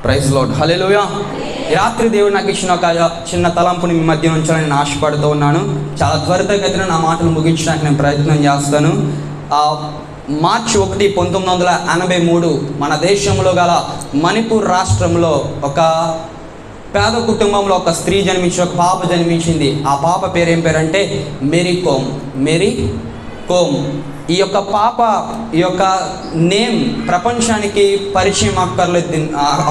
Praise Lord. హల్లెలూయా. ఈ రాత్రి దేవుడు నాకు ఇచ్చిన ఒక చిన్న తలంపుని మీ మధ్య ఉంచాలని నేను ఆశపడుతూ ఉన్నాను. చాలా త్వరితగతిన నా మాటలు ముగించడానికి నేను ప్రయత్నం చేస్తాను. మార్చి 1, 1983 మన దేశంలో గల మణిపూర్ రాష్ట్రంలో ఒక పేద కుటుంబంలో ఒక స్త్రీ జన్మించి ఒక పాప జన్మించింది. ఆ పాప పేరు ఏం పేరంటే మేరీ కోమ్. ఈ యొక్క పాప ఈ యొక్క నేమ్ ప్రపంచానికి పరిచయం అక్కర్లేదు,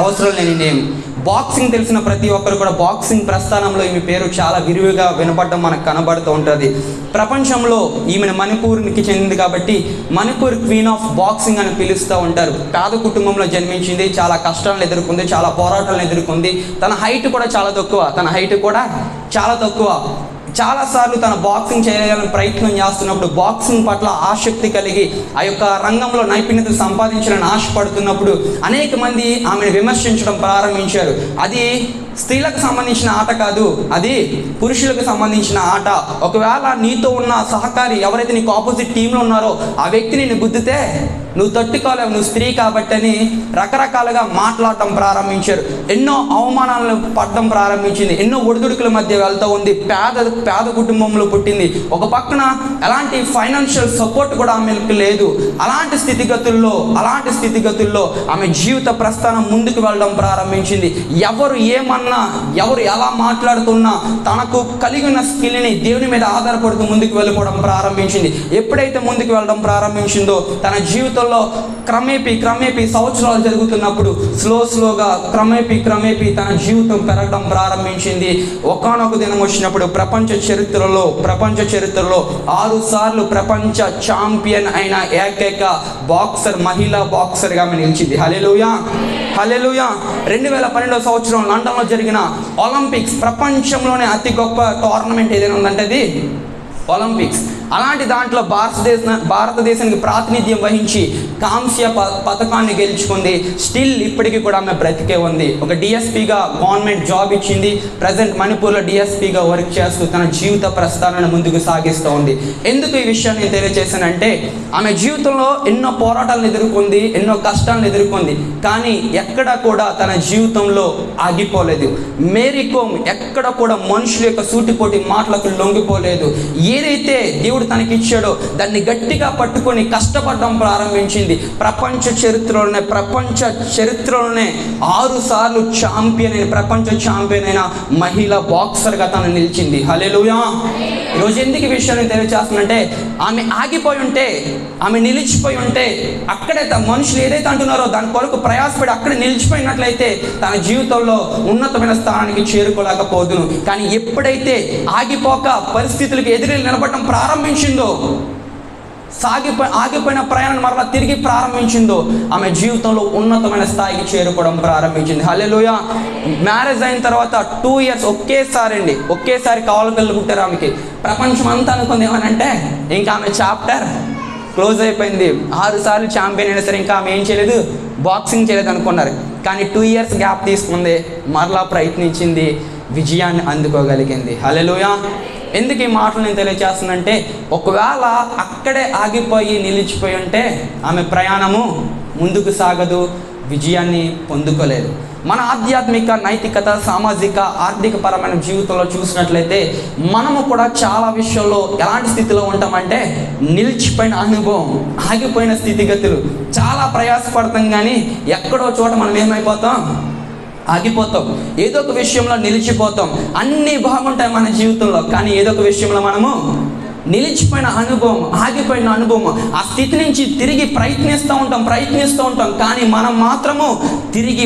అవసరం లేని నేమ్. బాక్సింగ్ తెలిసిన ప్రతి ఒక్కరు కూడా బాక్సింగ్ ప్రస్థానంలో ఈమె పేరు చాలా విరివిగా వినపడడం మనకు కనబడుతూ ఉంటుంది. ప్రపంచంలో ఈమెను మణిపూర్కి చెందింది కాబట్టి మణిపూర్ క్వీన్ ఆఫ్ బాక్సింగ్ అని పిలుస్తూ ఉంటారు. పేద కుటుంబంలో జన్మించింది, చాలా కష్టాలను ఎదుర్కొంది, చాలా పోరాటాలను ఎదుర్కొంది. తన హైట్ కూడా చాలా తక్కువ. చాలాసార్లు తన బాక్సింగ్ చేయాలని ప్రయత్నం చేస్తున్నప్పుడు, బాక్సింగ్ పట్ల ఆసక్తి కలిగి ఆ యొక్క రంగంలో నైపుణ్యత సంపాదించాలని ఆశపడుతున్నప్పుడు అనేక మంది ఆమెను విమర్శించడం ప్రారంభించారు. అది స్త్రీలకు సంబంధించిన ఆట కాదు, అది పురుషులకు సంబంధించిన ఆట. ఒకవేళ నీతో ఉన్న సహకారి ఎవరైతే నీకు ఆపోజిట్ టీంలో ఉన్నారో ఆ వ్యక్తిని నేను గుద్దితే నువ్వు తట్టుకోలేవు, నువ్వు స్త్రీ కాబట్టి అని రకరకాలుగా మాట్లాడటం ప్రారంభించారు. ఎన్నో అవమానాలను పడడం ప్రారంభించింది. ఎన్నో ఒడిదుడుకుల మధ్య వెళ్తూ ఉంది. పేద కుటుంబంలో పుట్టింది. ఒక పక్కన ఎలాంటి ఫైనాన్షియల్ సపోర్ట్ కూడా ఆమెకు లేదు. అలాంటి స్థితిగతుల్లో ఆమె జీవిత ప్రస్థానం ముందుకు వెళ్ళడం ప్రారంభించింది. ఎవరు ఏమన్నా, ఎవరు ఎలా మాట్లాడుతున్నా తనకు కలిగిన స్కిల్ని దేవుని మీద ఆధారపడుతూ ముందుకు వెళ్ళిపోవడం ప్రారంభించింది. ఎప్పుడైతే ముందుకు వెళ్ళడం ప్రారంభించిందో తన జీవితంలో క్రమేపీ సంవత్సరాలు జరుగుతున్నప్పుడు స్లోగా క్రమేపీ తన జీవితం పెరగడం ప్రారంభించింది. ఒకానొక దినం వచ్చినప్పుడు ప్రపంచ చరిత్రలో 6 సార్లు ప్రపంచ ఛాంపియన్ అయిన ఏకైక మహిళా బాక్సర్గా ఆమె నిలిచింది. హల్లెలూయా. 2012 సంవత్సరం లండన్లో జరిగిన ఒలింపిక్స్, ప్రపంచంలోనే అతి గొప్ప టోర్నమెంట్ ఏదైనా ఉందంటే అది ఒలింపిక్స్. అలాంటి దాంట్లో భారతదేశానికి ప్రాతినిధ్యం వహించి కాంస్య పథకాన్ని గెలుచుకుంది. స్టిల్ ఇప్పటికీ కూడా ఆమె బ్రతికే ఉంది. ఒక డిఎస్పీగా గవర్నమెంట్ జాబ్ ఇచ్చింది. ప్రజెంట్ మణిపూర్లో డిఎస్పీగా వర్క్ చేస్తూ తన జీవిత ప్రస్థానాన్ని ముందుకు సాగిస్తూ ఉంది. ఎందుకు ఈ విషయాన్ని నేను తెలియజేశానంటే ఆమె జీవితంలో ఎన్నో పోరాటాలను ఎదుర్కొంది, ఎన్నో కష్టాలను ఎదుర్కొంది. కానీ ఎక్కడ కూడా తన జీవితంలో ఆగిపోలేదు. మేరీ కోమ్ ఎక్కడ కూడా మనుషుల యొక్క సూటిపోటి మాటలకు లొంగిపోలేదు. ఏదైతే దేవుడు తనకి ఇచ్చాడో దాన్ని గట్టిగా పట్టుకొని కష్టపడడం ప్రారంభించింది. ప్రపంచ చరిత్రలోనే 6 సార్లు ప్రపంచ ఛాంపియన్ అయిన మహిళా బాక్సర్గా తను నిలిచింది. హల్లెలూయా. ఈరోజు ఎందుకు ఈ విషయాన్ని తెలియజేస్తుందంటే ఆమె ఆగిపోయి ఉంటే, ఆమె నిలిచిపోయి ఉంటే, అక్కడే మనుషులు ఏదైతే అంటున్నారో దాని కొరకు ప్రయాసపడి అక్కడే నిలిచిపోయినట్లయితే తన జీవితంలో ఉన్నతమైన స్థానానికి చేరుకోలేకపోదును. కానీ ఎప్పుడైతే ఆగిపోక పరిస్థితులకు ఎదురు నిలబడటం ప్రారంభించిందో, ఆగిపోయిన ప్రయాణం మరలా తిరిగి ప్రారంభించిందో ఆమె జీవితంలో ఉన్నతమైన స్థాయికి చేరుకోవడం ప్రారంభించింది. హల్లెలూయా. మ్యారేజ్ అయిన తర్వాత 2 ఇయర్స్ ఒకేసారి కవల పిల్లలు పుట్టారు ఆమెకి. ప్రపంచం అంతా అనుకుంది ఏమనంటే ఇంకా ఆమె చాప్టర్ క్లోజ్ అయిపోయింది. 6 సార్లు ఛాంపియన్ అయినా సరే ఇంకా ఆమె ఏం చేయలేదు, బాక్సింగ్ చేయలేదు అనుకున్నారు. కానీ 2 ఇయర్స్ గ్యాప్ తీసుకుంది, మరలా ప్రయత్నించింది, విజయాన్ని అందుకోగలిగింది. హల్లెలూయా. ఎందుకు ఈ మాటలు నేను తెలియజేస్తానంటే ఒకవేళ అక్కడే ఆగిపోయి నిలిచిపోయి ఉంటే ఆమె ప్రయాణము ముందుకు సాగదు, విజయాన్ని పొందుకోలేదు. మన ఆధ్యాత్మిక, నైతికత, సామాజిక, ఆర్థిక పరమైన జీవితంలో చూసినట్లయితే మనము కూడా చాలా విషయాల్లో ఎలాంటి స్థితిలో ఉంటామంటే నిలిచిపోయిన అనుభవం, ఆగిపోయిన స్థితిగతులు. చాలా ప్రయాసపడతాం కానీ ఎక్కడో చోట మనం ఏమైపోతాం, ఆగిపోతాం. ఏదో ఒక విషయంలో నిలిచిపోతాం. అన్నీ బాగుంటాయి మన జీవితంలో, కానీ ఏదో ఒక విషయంలో మనము నిలిచిపోయిన అనుభవం, ఆగిపోయిన అనుభవం, ఆ స్థితి నుంచి తిరిగి ప్రయత్నిస్తూ ఉంటాం. కానీ మనం మాత్రము తిరిగి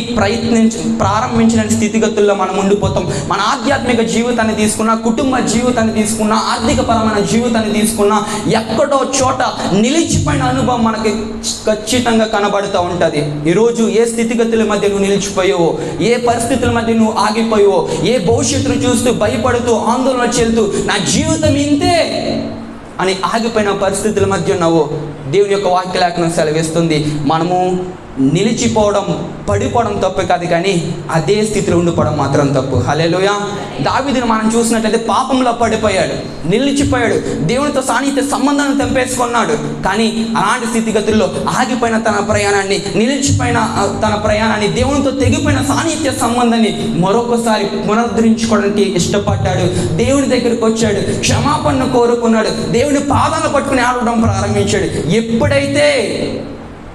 ప్రారంభించిన స్థితిగతుల్లో మనం ఉండిపోతాం. మన ఆధ్యాత్మిక జీవితాన్ని తీసుకున్నా, కుటుంబ జీవితాన్ని తీసుకున్నా, ఆర్థిక పరమైన జీవితాన్ని తీసుకున్నా, ఎక్కడో చోట నిలిచిపోయిన అనుభవం మనకి ఖచ్చితంగా కనబడుతూ ఉంటుంది. ఈరోజు ఏ స్థితిగతుల మధ్య నువ్వు నిలిచిపోయావో, ఏ పరిస్థితుల మధ్య నువ్వు ఆగిపోయావో, ఏ భవిష్యత్తును చూస్తూ భయపడుతూ ఆందోళన చెందుతూ నా జీవితం ఇంతే అని ఆగిపోయిన పరిస్థితుల మధ్య ఉన్నావో దేవుని యొక్క వాక్యలేఖనం సెలవిస్తుంది. మనము నిలిచిపోవడం, పడిపోవడం తప్పు కాదు, కానీ అదే స్థితిలో ఉండిపోవడం మాత్రం తప్పు. హల్లెలూయా. దావీదుని మనం చూసినట్లయితే పాపంలో పడిపోయాడు, నిలిచిపోయాడు, దేవునితో సాన్నిహిత్య సంబంధాన్ని తెంపేసుకున్నాడు. కానీ అలాంటి స్థితిగతుల్లో ఆగిపోయిన తన ప్రయాణాన్ని, నిలిచిపోయిన తన ప్రయాణాన్ని, దేవునితో తెగిపోయిన సాన్నిహిత్య సంబంధాన్ని మరొకసారి పునరుద్ధరించుకోవడానికి ఇష్టపడ్డాడు. దేవుని దగ్గరికి వచ్చాడు, క్షమాపణ కోరుకున్నాడు, దేవుని పాదాలను పట్టుకుని ఆడడం ప్రారంభించాడు. ఎప్పుడైతే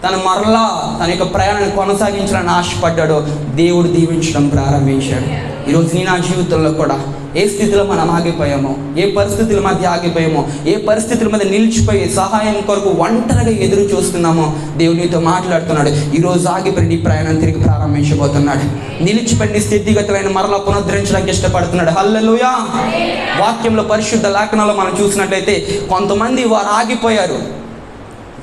తను మరలా తన యొక్క ప్రయాణాన్ని కొనసాగించాలని ఆశపడ్డాడో దేవుడు దీవించడం ప్రారంభించాడు. ఈరోజు నీ నా జీవితంలో కూడా ఏ స్థితిలో మనం ఆగిపోయామో, ఏ పరిస్థితుల మధ్య ఆగిపోయామో, ఏ పరిస్థితుల మధ్య నిలిచిపోయి సహాయం కొరకు ఒంటరిగా ఎదురు చూస్తున్నామో దేవునితో మాట్లాడుతున్నాడు. ఈరోజు ఆగిపోయి నీ ప్రయాణం తిరిగి ప్రారంభించబోతున్నాడు. నిలిచిపోయిన స్థితిగతులైన మరలా పునరుద్ధరించడానికి ఇష్టపడుతున్నాడు. హల్లెలూయా. వాక్యంలో పరిశుద్ధ లేఖనాల్లో మనం చూసినట్లయితే కొంతమంది వారు ఆగిపోయారు,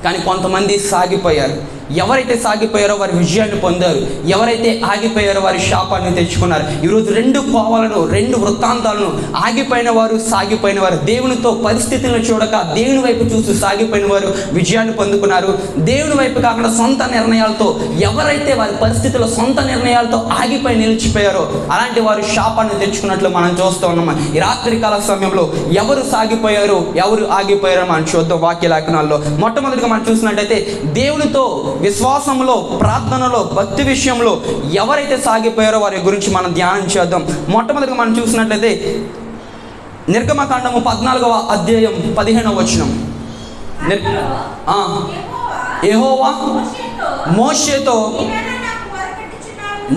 కానీ కొంతమంది సాగిపోయారు. ఎవరైతే సాగిపోయారో వారి విజయాన్ని పొందారు, ఎవరైతే ఆగిపోయారో వారి శాపాన్ని తెచ్చుకున్నారు. ఈరోజు రెండు కోవలను, రెండు వృత్తాంతాలను, ఆగిపోయిన వారు, సాగిపోయిన వారు, దేవునితో పరిస్థితులను చూడక దేవుని వైపు చూసి సాగిపోయిన వారు విజయాన్ని పొందుకున్నారు. దేవుని వైపు కాకుండా సొంత నిర్ణయాలతో, ఎవరైతే వారి పరిస్థితుల్లో సొంత నిర్ణయాలతో ఆగిపోయి నిలిచిపోయారో అలాంటి వారు శాపాన్ని తెచ్చుకున్నట్లు మనం చూస్తూ ఉన్నాం. ఈ రాత్రికాల సమయంలో ఎవరు సాగిపోయారు, ఎవరు ఆగిపోయారో మనం చూద్దాం వాక్య లేఖనాల్లో. మొట్టమొదటిగా మనం చూసినట్టయితే దేవునితో విశ్వాసంలో, ప్రార్థనలో, భక్తి విషయంలో ఎవరైతే సాగిపోయారో వారి గురించి మనం ధ్యానం చేద్దాం. మొట్టమొదటిగా మనం చూసినట్లయితే నిర్గమకాండము 14వ అధ్యాయం 15వ వచనం. యెహోవా మోషేతో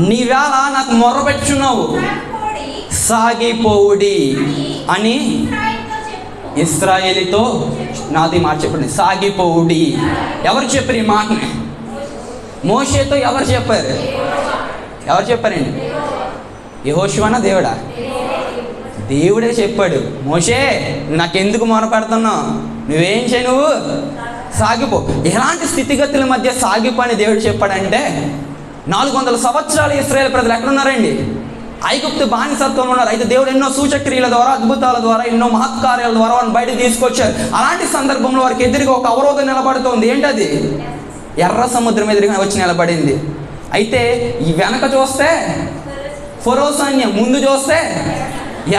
నీవేళ నాకు మొర్రపెట్టుచున్నావు, సాగిపోవుడి అని ఇశ్రాయేలుతో, నాది మాట చెప్పండి, సాగిపోవుడి. ఎవరు చెప్పారు ఈ మాటని? మోషేతో ఎవరు చెప్పారు? ఎవరు చెప్పారండి? యెహోషువనా దేవుడా? దేవుడే చెప్పాడు, మోషే నాకెందుకు మొరపెడుతున్నావు, నువ్వేం చేయి, నువ్వు సాగిపో. ఎలాంటి స్థితిగతుల మధ్య సాగిపోని దేవుడు చెప్పాడంటే 400 సంవత్సరాలు ఇశ్రాయేలు ప్రజలు ఎక్కడున్నారండి? ఐగుప్తు బానిసత్వంలో ఉన్నారు. అయితే దేవుడు ఎన్నో సూచక్రియల ద్వారా, అద్భుతాల ద్వారా, ఎన్నో మహత్కార్యాల ద్వారా వారిని బయటకు తీసుకొచ్చారు. అలాంటి సందర్భంలో వారికి ఎదురుగా ఒక అవరోధం నిలబడుతోంది. ఏంటది? ఎర్ర సముద్రం ఎదురుగా వచ్చి నిలబడింది. అయితే ఈ వెనక చూస్తే ఫరో సైన్యం, ముందు చూస్తే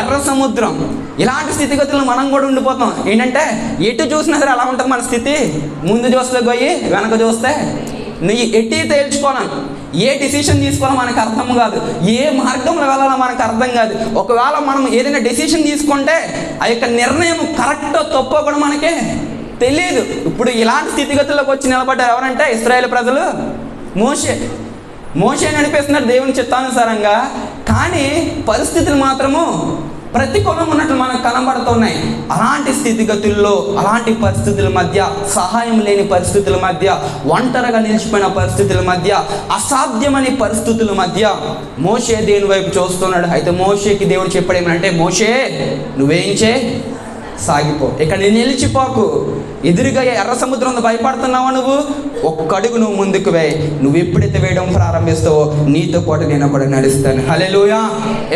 ఎర్ర సముద్రం. ఇలాంటి స్థితిగతులను మనం కూడా ఉండిపోతాం. ఏంటంటే ఎటు చూసినా సరే అలా ఉంటుంది మన స్థితి. ముందు చూస్తే గొయ్యి, వెనక చూస్తే నువ్వు ఎట్టి తేల్చుకోను. ఏ డిసిషన్ తీసుకోవాలో మనకు అర్థం కాదు, ఏ మార్గంలో వెళ్ళాలో మనకు అర్థం కాదు. ఒకవేళ మనం ఏదైనా డెసిషన్ తీసుకుంటే ఆ యొక్క నిర్ణయం కరెక్టో తప్పో కూడా మనకే తెలియదు. ఇప్పుడు ఇలాంటి స్థితిగతుల్లోకి వచ్చి నిలబడ్డారు ఎవరంటే ఇశ్రాయేలు ప్రజలు. మోషే నడిపేస్తున్నారు దేవుని చిత్తానుసారంగా, కానీ పరిస్థితులు మాత్రము ప్రతికూలం ఉన్నట్లు మనకు కనబడుతున్నాయి. అలాంటి స్థితిగతుల్లో, అలాంటి పరిస్థితుల మధ్య, సహాయం లేని పరిస్థితుల మధ్య, ఒంటరిగా నిలిచిపోయిన పరిస్థితుల మధ్య, అసాధ్యమని పరిస్థితుల మధ్య మోషే దేవుని వైపు చూస్తున్నాడు. అయితే మోషేకి దేవుడు చెప్పాడు ఏమంటే, మోషే నువ్వేం చేయి, సాగిపో, ఇక్కడ నేను నిలిచిపోకు. ఎదురుగా ఎర్ర సముద్రం భయపడుతున్నావా? నువ్వు ఒక్కడుగు నువ్వు ముందుకు వేయి. నువ్వు ఎప్పుడైతే వేయడం ప్రారంభిస్తావో నీతో పాటు నేను కూడా నడుస్తాను. హల్లెలూయా.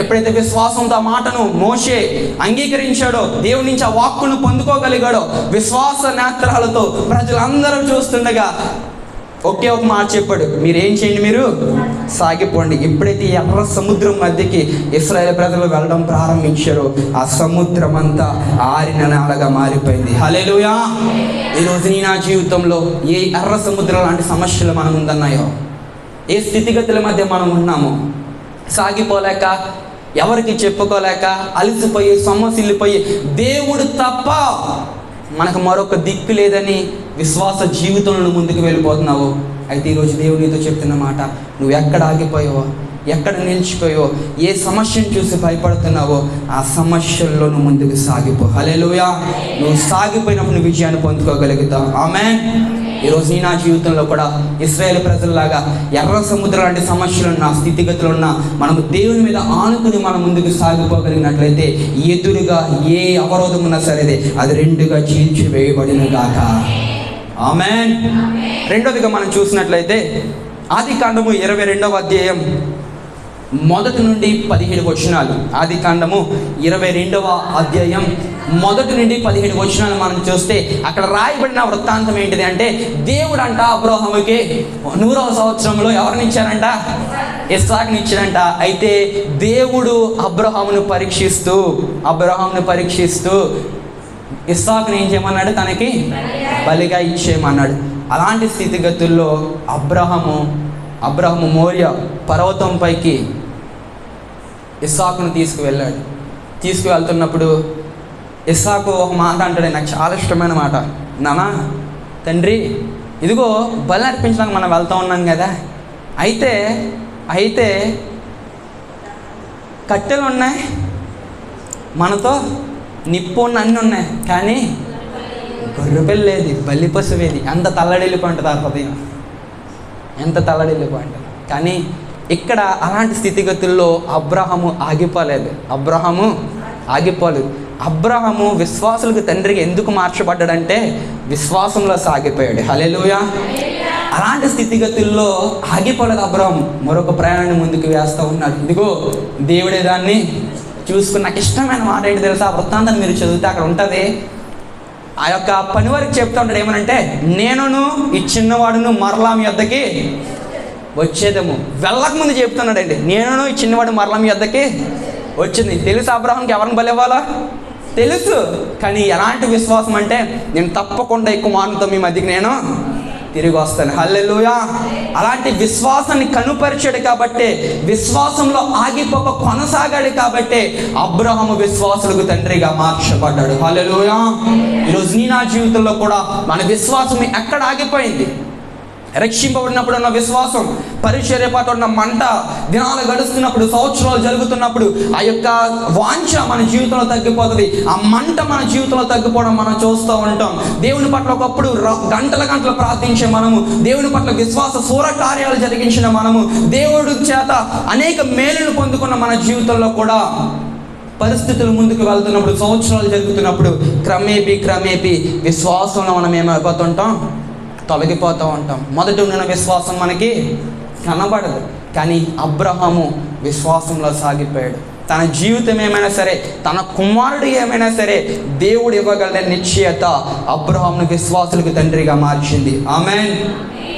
ఎప్పుడైతే విశ్వాసంతో ఆ మాటను మోషే అంగీకరించాడో, దేవుడి నుంచి ఆ వాక్కును పొందుకోగలిగాడో, విశ్వాస నేత్రాలతో ప్రజలందరూ చూస్తుండగా ఒకే ఒక మాట చెప్పాడు, మీరేం చేయండి, మీరు సాగిపోండి. ఎప్పుడైతే ఎర్ర సముద్రం మధ్యకి ఇశ్రాయేలు ప్రజలు వెళ్ళడం ప్రారంభించారో ఆ సముద్రం అంతా ఆరిన నేలగా మారిపోయింది. హల్లెలూయా. ఈరోజు నీ నా జీవితంలో ఏ ఎర్ర సముద్రం లాంటి సమస్యలు మనం ఉందన్నాయో, ఏ స్థితిగతుల మధ్య మనం ఉన్నామో, సాగిపోలేక, ఎవరికి చెప్పుకోలేక, అలసిపోయి, సొమ్మసిల్లిపోయి, దేవుడు తప్ప మనకు మరొక దిక్కు లేదని విశ్వాస జీవితంలో ముందుకు వెళ్ళిపోతున్నావు. అయితే ఈరోజు దేవునితో చెప్తున్న మాట, నువ్వు ఎక్కడ ఆగిపోయావో, ఎక్కడ నిలిచిపోయావో, ఏ సమస్యను చూసి భయపడుతున్నావో ఆ సమస్యల్లో నువ్వు ముందుకు సాగిపో. హల్లెలూయా. నువ్వు సాగిపోయినప్పుడు నువ్వు విజయాన్ని పొందుకోగలుగుతావు. ఆమేన్. ఈరోజు నీ నా జీవితంలో కూడా ఇశ్రాయేలు ప్రజల్లాగా ఎర్ర సముద్రం లాంటి సమస్యలు ఉన్న, స్థితిగతులు ఉన్న, మనము దేవుని మీద ఆనుకుని మనం ముందుకు సాగిపోగలిగినట్లయితే ఎదురుగా ఏ అవరోధం ఉన్నా సరే అది రెండుగా చీల్చివేయబడిన గాక. ఆమేన్. రెండోదిగా మనం చూసినట్లయితే ఆదికాండము 22వ అధ్యాయం 1 నుండి 17 వచనాలు. ఆదికాండము 22వ అధ్యాయం 1 నుండి 17 వచనాలు మనం చూస్తే అక్కడ రాయబడిన వృత్తాంతం ఏంటిది అంటే, దేవుడు అంట అబ్రాహాముకి 100వ సంవత్సరంలో ఎవరిని ఇచ్చారంట? ఇస్సాకుని ఇచ్చారంట. అయితే దేవుడు అబ్రాహామును పరీక్షిస్తూ ఇస్సాకుని ఏం చేయమన్నాడు? తనకి బలిగా ఇచ్చేయమన్నాడు. అలాంటి స్థితిగతుల్లో అబ్రాహాము మోరియా పర్వతం పైకి ఇస్సాకును తీసుకువెళ్తున్నప్పుడు ఇస్సాకు ఒక మాట అంటాడు, నాకు చాలా ఇష్టమైన మాట. నాన్న, తండ్రి, ఇదిగో బలి అర్పించడానికి మనం వెళ్తూ ఉన్నాం కదా, అయితే కట్టెలు ఉన్నాయి, మనతో నిప్పు అన్నీ ఉన్నాయి, కానీ గొర్రెపిల్ల లేదు, బలి పశువేది. ఎంత తల్లడిల్లిపోయింటుంది ఆ హృదయం, ఎంత తల్లడిల్లిపోయింటుంది. కానీ ఇక్కడ అలాంటి స్థితిగతుల్లో అబ్రాహాము ఆగిపోలేదు. అబ్రాహాము విశ్వాసులకు తండ్రికి ఎందుకు మార్చబడ్డాడంటే విశ్వాసంలో సాగిపోయాడు. హల్లెలూయా. అలాంటి స్థితిగతుల్లో ఆగిపోలేదు అబ్రాహాము, మరొక ప్రయాణాన్ని ముందుకు వేస్తూ ఉన్నాడు. ఇదిగో దేవుడే దాన్ని చూసుకుని. నాకు ఇష్టమైన మాట ఏంటి తెలుసా? ఆ వృత్తాంతాన్ని మీరు చదివితే అక్కడ ఉంటుంది. ఆ యొక్క పని వారికి చెప్తూ ఉంటాడు ఏమనంటే, నేనును ఈ చిన్నవాడును మరలా మీ వద్దకి వచ్చేదేమో. వెళ్ళకముందు చెప్తున్నాడండి, నేనును ఈ చిన్నవాడు మరలా మీ వద్దకి వచ్చింది. తెలుసు అబ్రాహాంకి ఎవరిని బలి ఇవ్వాలా తెలుసు, కానీ ఎలాంటి విశ్వాసం అంటే, నేను తప్పకుండా ఎక్కువ మానుతో మీ మధ్యకి నేను తిరిగి వస్తాను. హల్లెలూయా. అలాంటి విశ్వాసాన్ని కనుపరిచాడు కాబట్టి, విశ్వాసంలో ఆగిపోక కొనసాగాడు కాబట్టి అబ్రాహాము విశ్వాసులకు తండ్రిగా మార్చబడ్డాడు. హల్లెలూయా. ఈరోజు నా జీవితంలో కూడా మన విశ్వాసం ఎక్కడ ఆగిపోయింది? రక్షింపబడినప్పుడు ఉన్న విశ్వాసం, పరిచర్య పాటు ఉన్న మంట, దినాలు గడుస్తున్నప్పుడు, సంవత్సరాలు జరుగుతున్నప్పుడు ఆ యొక్క వాంఛ మన జీవితంలో తగ్గిపోతుంది. ఆ మంట మన జీవితంలో తగ్గిపోవడం మనం చూస్తూ ఉంటాం. దేవుని పట్ల ఒకప్పుడు గంటల ప్రార్థించే మనము, దేవుని పట్ల విశ్వాస సూర కార్యాలు జరిగించిన మనము, దేవుడి చేత అనేక మేలును పొందుకున్న మన జీవితంలో కూడా పరిస్థితులు ముందుకు వెళ్తున్నప్పుడు, సంవత్సరాలు జరుగుతున్నప్పుడు క్రమేపీ విశ్వాసంలో మనం ఏమైపోతుంటాం? తొలగిపోతూ ఉంటాం. మొదట ఉన్న విశ్వాసం మనకి కనబడదు, కానీ అబ్రాహాము విశ్వాసంలో సాగిపోయాడు. తన జీవితం ఏమైనా సరే, తన కుమారుడు ఏమైనా సరే, దేవుడు ఇవ్వగలడని నిశ్చయత అబ్రాహామును విశ్వాసులకు తండ్రిగా మార్చింది. ఆమేన్.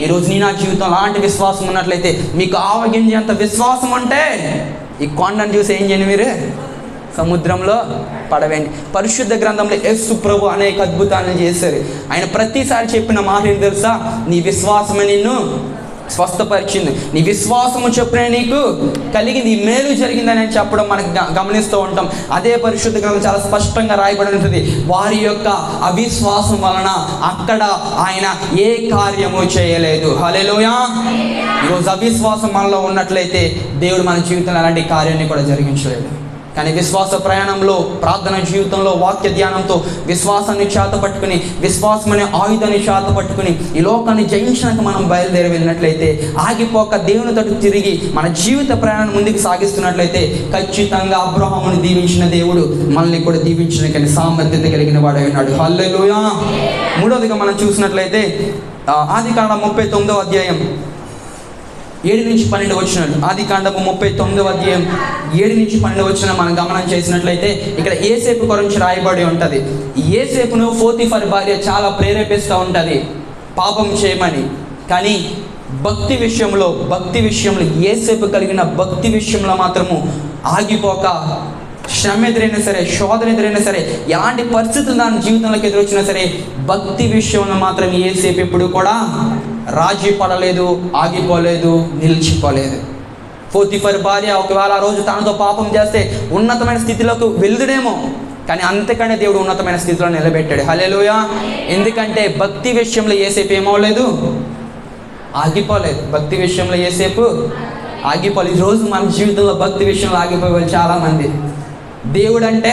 ఈరోజు నా జీవితం అలాంటి విశ్వాసం ఉన్నట్లయితే, మీకు ఆవగింజ అంత విశ్వాసం అంటే ఈ కొండను చూసి ఏం చేయండి? మీరు సముద్రంలో పడవేండి. పరిశుద్ధ గ్రంథంలో యేసు ప్రభు అనేక అద్భుతాలను చేశారు. ఆయన ప్రతిసారి చెప్పిన మాట ఏం తెలుసా? నీ విశ్వాసమే నిన్ను స్వస్థపరిచింది, నీ విశ్వాసము చొప్పున నీకు కలిగింది, ఈ మేలు జరిగిందని చెప్పడం మనకు గమనిస్తూ ఉంటాం. అదే పరిశుద్ధ గ్రంథం చాలా స్పష్టంగా రాయబడి ఉంటుంది. వారి యొక్క అవిశ్వాసం వలన అక్కడ ఆయన ఏ కార్యము చేయలేదు. హల్లెలూయా. ఈరోజు అవిశ్వాసం మనలో ఉన్నట్లయితే దేవుడు మన జీవితంలో అలాంటి కార్యాన్ని కూడా జరిగించలేడు. కానీ విశ్వాస ప్రయాణంలో, ప్రార్థన జీవితంలో, వాక్య ధ్యానంతో విశ్వాసాన్ని చేతపట్టుకుని, విశ్వాసం అనే ఆయుధాన్ని చేతపట్టుకుని ఈ లోకాన్ని జయించడానికి మనం బయలుదేరి వెళ్ళినట్లయితే, ఆగిపోక దేవుని తట్టు తిరిగి మన జీవిత ప్రయాణాన్ని ముందుకు సాగిస్తున్నట్లయితే, ఖచ్చితంగా అబ్రాహామును దీవించిన దేవుడు మనల్ని కూడా దీవించడానికి సామర్థ్యత కలిగిన వాడు అయినాడు. హల్లెలూయా. మూడవదిగా మనం చూసినట్లయితే ఆదికాండం 39వ అధ్యాయం 7 నుంచి 12 వచనాలు. ఆదికాండము 39వ అధ్యాయం 7 నుంచి 12 వచనం మనం గమనం చేసినట్లయితే, ఇక్కడ యోసేపు గురించి రాయబడి ఉంటుంది. యోసేపును పోతీఫర్ భార్య చాలా ప్రేరేపిస్తూ ఉంటుంది పాపం చేయమని. కానీ భక్తి విషయంలో యోసేపు కలిగిన భక్తి విషయంలో మాత్రము ఆగిపోక, శ్రమ ఎదురైనా సరే, శోధన ఎదురైనా సరే, ఎలాంటి పరిస్థితులు దాని జీవితంలోకి ఎదురొచ్చినా సరే, భక్తి విషయంలో మాత్రం యోసేపు ఎప్పుడు కూడా రాజీ పడలేదు, ఆగిపోలేదు, నిలిచిపోలేదు. పోతీఫర్ భార్య ఒకవేళ ఆ రోజు తనతో పాపం చేస్తే ఉన్నతమైన స్థితిలోకి వెళ్దుడేమో, కానీ అంతకంటే దేవుడు ఉన్నతమైన స్థితిలో నిలబెట్టాడు. హల్లెలూయా. ఎందుకంటే భక్తి విషయంలో యోసేపు ఏమవలేదు, ఆగిపోలేదు. భక్తి విషయంలో యోసేపు ఆగిపోలేదు. ఈరోజు మన జీవితంలో భక్తి విషయంలో ఆగిపోయే వాళ్ళు చాలామంది. దేవుడు అంటే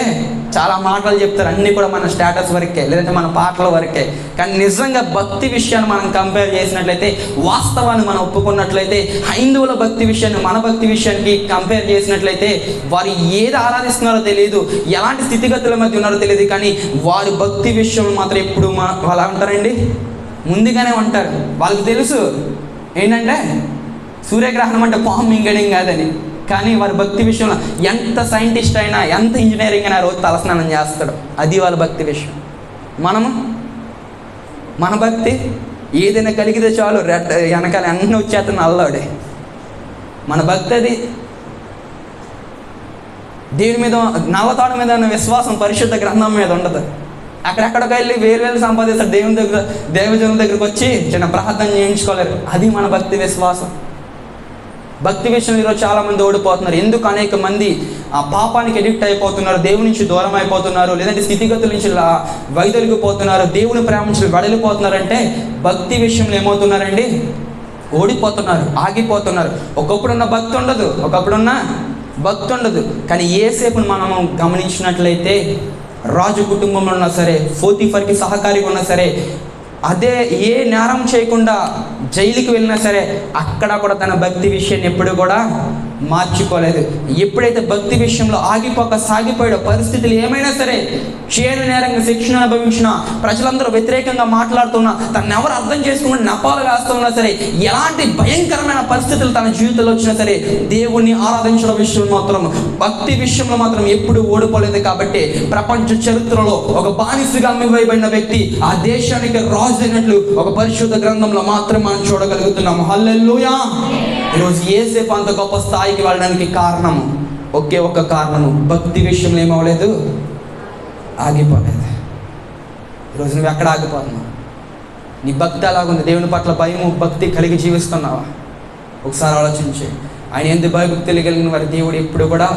చాలా మాటలు చెప్తారు, అన్నీ కూడా మన స్టేటస్ వరకే, లేదంటే మన పాటల వరకే. కానీ నిజంగా భక్తి విషయాన్ని మనం కంపేర్ చేసినట్లయితే, వాస్తవాన్ని మనం ఒప్పుకున్నట్లయితే, హైందువుల భక్తి విషయాన్ని మన భక్తి విషయానికి కంపేర్ చేసినట్లయితే, వారు ఏది ఆరాధిస్తున్నారో తెలియదు, ఎలాంటి స్థితిగతుల మధ్య ఉన్నారో తెలియదు, కానీ వారు భక్తి విషయంలో మాత్రం ఎప్పుడు వాళ్ళు అంటారండి, ముందుగానే ఉంటారు. వాళ్ళకి తెలుసు ఏంటంటే సూర్యగ్రహణం అంటే పాము మింగడం కాదని. కానీ వారి భక్తి విషయంలో ఎంత సైంటిస్ట్ అయినా, ఎంత ఇంజనీరింగ్ అయినా రోజు తలస్నానం చేస్తాడు. అది వాళ్ళ భక్తి విషయం. మన భక్తి ఏదైనా కలిగితే చాలు వెనకాల అన్నీ వచ్చేస్తాను అల్లాడే. మన భక్తి అది. దేవుని మీద, నవతాడు మీద ఉన్న విశ్వాసం పరిశుద్ధ గ్రంథం మీద ఉండదు. అక్కడెక్కడికి వెళ్ళి వేలు సంపాదిస్తారు. దేవజనుల దగ్గరికి వచ్చి చిన్న ప్రార్థన చేయించుకోలేరు. అది మన భక్తి విశ్వాసం. భక్తి విషయంలో ఈరోజు చాలామంది ఓడిపోతున్నారు. ఎందుకు? అనేక మంది ఆ పాపానికి ఎడిక్ట్ అయిపోతున్నారు, దేవుని నుంచి దూరం అయిపోతున్నారు, లేదంటే స్థితిగతుల నుంచి వైదొలిగిపోతున్నారు, దేవుని ప్రేమ నుంచి వెడలిపోతున్నారంటే భక్తి విషయంలో ఏమవుతున్నారండి? ఓడిపోతున్నారు, ఆగిపోతున్నారు. ఒకప్పుడున్న భక్తి ఉండదు. కానీ ఏసేపును మనము గమనించినట్లయితే రాజు కుటుంబంలో ఉన్నా సరే, పోతీఫర్కి సహకారిగా ఉన్నా సరే, అదే ఏ నేరం చేయకుండా జైలుకి వెళ్ళినా సరే అక్కడ కూడా తన భక్తి విషయాన్ని ఎప్పుడు కూడా మార్చుకోలేదు. ఎప్పుడైతే భక్తి విషయంలో ఆగిపోక సాగిపోయాడో, పరిస్థితులు ఏమైనా సరే, చేయని నేరంగా శిక్షణ అనుభవించిన, ప్రజలందరూ వ్యతిరేకంగా మాట్లాడుతున్నా, తను ఎవరు అర్థం చేసుకుని నపాలు వేస్తున్నా సరే, ఎలాంటి భయంకరమైన పరిస్థితులు తన జీవితంలో వచ్చినా సరే, దేవుణ్ణి ఆరాధించడం విషయంలో మాత్రం, భక్తి విషయంలో మాత్రం ఎప్పుడు ఓడిపోలేదు. కాబట్టి ప్రపంచ చరిత్రలో ఒక బానిసగా అమ్మివేయబడిన వ్యక్తి ఆ దేశానికి రాజు అయినట్లు ఒక పరిశుద్ధ గ్రంథంలో మాత్రం మనం చూడగలుగుతున్నాము. హల్లెలూయా. ఈరోజు యేసేపు అంత గొప్ప స్థాయికి వెళ్ళడానికి కారణము ఒకే ఒక కారణము, భక్తి విషయంలో ఏమవ్వలేదు, ఆగిపోలేదు. ఈరోజు నువ్వు ఎక్కడ ఆగిపోతున్నావు? నీ భక్తి అలాగుంది? దేవుని పట్ల భయము, భక్తి కలిగి జీవిస్తున్నావా? ఒకసారి ఆలోచించి. ఆయన ఎందుకు భయభక్తులు కలిగిన వారి దేవుడు ఎప్పుడు కూడా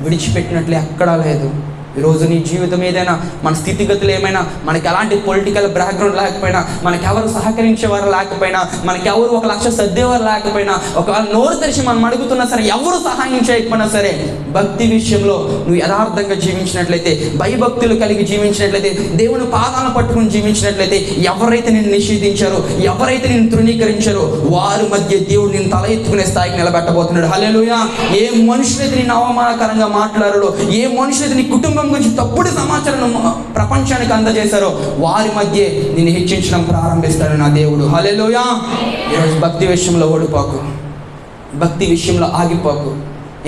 విడిచిపెట్టినట్లు ఎక్కడా లేదు. ఈరోజు నీ జీవితం ఏదైనా, మన స్థితిగతులు ఏమైనా, మనకి ఎలాంటి పొలిటికల్ బ్యాక్గ్రౌండ్ లేకపోయినా, మనకెవరు సహకరించేవారు లేకపోయినా, మనకెవరు 1 లక్ష సర్దేవారు లేకపోయినా, ఒకవేళ నోరు తెరిచి మనం అడుగుతున్నా సరే ఎవరు సహాయం చేయకపోయినా సరే, భక్తి విషయంలో నువ్వు యథార్థంగా జీవించినట్లయితే, భయభక్తులు కలిగి జీవించినట్లయితే, దేవుని పాదాలను పట్టుకుని జీవించినట్లయితే, ఎవరైతే నిన్ను నిషేధించారో, ఎవరైతే నిన్ను తృణీకరించారో వారి మధ్య దేవుడు నిన్ను తల ఎత్తుకునే స్థాయికి నిలబెట్టబోతున్నాడు. హల్లెలూయా. ఏ మనుషులైతే నిన్ను అవమానకరంగా మాట్లాడారో, ఏ మనుషులైతే నీ కుటుంబం గురించి తప్పుడు సమాచారం ప్రపంచానికి అందజేశారో వారి మధ్య నిన్ను హెచ్చించడం ప్రారంభిస్తాడు నా దేవుడు. హల్లెలూయా. ఈరోజు భక్తి విషయంలో ఓడిపోకు, భక్తి విషయంలో ఆగిపోకు.